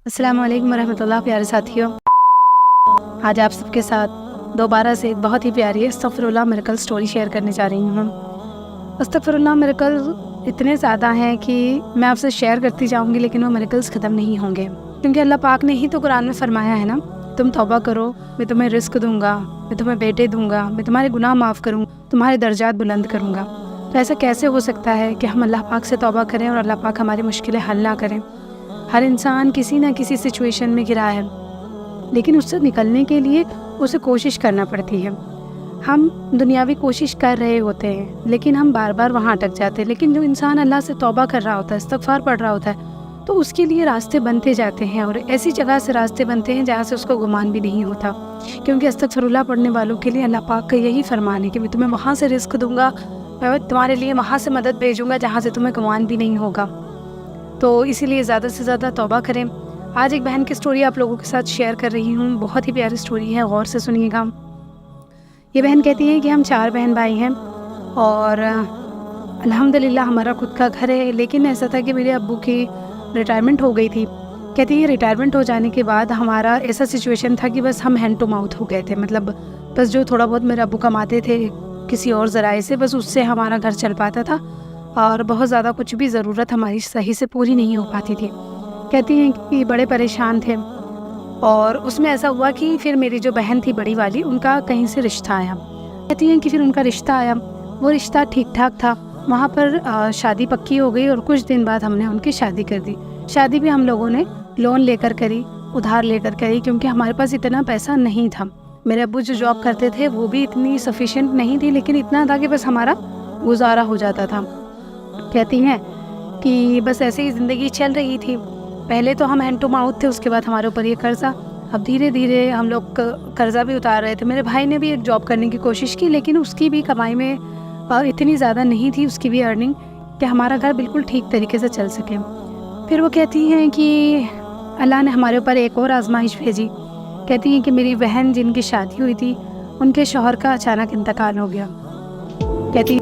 अस्सलाम वालेकुम रहमतुल्लाह। प्यारे साथियों, आज आप सबके साथ दोबारा से एक बहुत ही प्यारी अस्तगफिरुल्लाह मिरेकल स्टोरी शेयर करने जा रही हूँ। अस्तगफिरुल्लाह मिरेकल इतने ज़्यादा हैं कि मैं आपसे शेयर करती जाऊँगी लेकिन वो मिरेकल्स ख़त्म नहीं होंगे, क्योंकि अल्लाह पाक ने ही तो कुरान में फ़रमाया है ना, तुम तौबा करो, मैं तुम्हें रिस्क दूँगा, मैं तुम्हें बेटे दूँगा, मैं तुम्हारे गुनाह माफ़ करूँ, तुम्हारे दर्जात बुलंद करूँगा। तो ऐसा कैसे हो सकता है कि हम अल्लाह पाक से तौबा करें और अल्लाह पाक हमारी मुश्किलें हल ना करें। हर इंसान किसी न किसी सिचुएशन में गिरा है, लेकिन उससे निकलने के लिए उसे कोशिश करना पड़ती है। हम दुनियावी कोशिश कर रहे होते हैं लेकिन हम बार बार वहाँ अटक जाते हैं। लेकिन जो इंसान अल्लाह से तौबा कर रहा होता है, इस्तग़फ़ार पढ़ रहा होता है, तो उसके लिए रास्ते बनते जाते हैं और ऐसी जगह से रास्ते बनते हैं जहाँ से उसको गुमान भी नहीं होता। क्योंकि अस्तग़फ़िरुल्लाह पढ़ने वालों के लिए अल्लाह पाक का यही फरमान है कि मैं तुम्हें वहाँ से रिस्क दूँगा, मैं तुम्हारे लिए वहाँ से मदद भेजूँगा जहाँ से तुम्हें गुमान भी नहीं होगा। तो इसीलिए ज़्यादा से ज़्यादा तौबा करें। आज एक बहन की स्टोरी आप लोगों के साथ शेयर कर रही हूँ। बहुत ही प्यारी स्टोरी है, गौर से सुनिएगा। ये बहन कहती है कि हम 4 बहन भाई हैं और अल्हम्दुलिल्लाह हमारा खुद का घर है, लेकिन ऐसा था कि मेरे अब्बू की रिटायरमेंट हो गई थी। कहती है रिटायरमेंट हो जाने के बाद हमारा ऐसा सिचुएशन था कि बस हम हैंड टू माउथ हो गए थे। मतलब बस जो थोड़ा बहुत मेरे अब्बू कमाते थे किसी और ज़राए से, बस उससे हमारा घर चल पाता था और बहुत ज़्यादा कुछ भी ज़रूरत हमारी सही से पूरी नहीं हो पाती थी। कहती हैं कि बड़े परेशान थे और उसमें ऐसा हुआ कि फिर मेरी जो बहन थी बड़ी वाली, उनका कहीं से रिश्ता आया। कहती हैं कि फिर उनका रिश्ता आया, वो रिश्ता ठीक ठाक था, वहाँ पर शादी पक्की हो गई और कुछ दिन बाद हमने उनकी शादी कर दी। शादी भी हम लोगों ने लोन लेकर करी, उधार लेकर करी, क्योंकि हमारे पास इतना पैसा नहीं था। मेरे अब्बू जो जॉब करते थे वो भी इतनी सफिशिएंट नहीं थी, लेकिन इतना था कि बस हमारा गुजारा हो जाता था। कहती हैं कि बस ऐसे ही ज़िंदगी चल रही थी। पहले तो हम हैंड टू माउथ थे, उसके बाद हमारे ऊपर ये कर्ज़ा। अब धीरे धीरे हम लोग कर्ज़ा भी उतार रहे थे। मेरे भाई ने भी एक जॉब करने की कोशिश की, लेकिन उसकी भी कमाई में इतनी ज़्यादा नहीं थी, उसकी भी अर्निंग, कि हमारा घर बिल्कुल ठीक तरीके से चल सके। फिर वो कहती हैं कि अल्लाह ने हमारे ऊपर एक और आजमाइश भेजी। कहती हैं कि मेरी बहन जिनकी शादी हुई थी, उनके शौहर का अचानक इंतकाल हो गया। कहती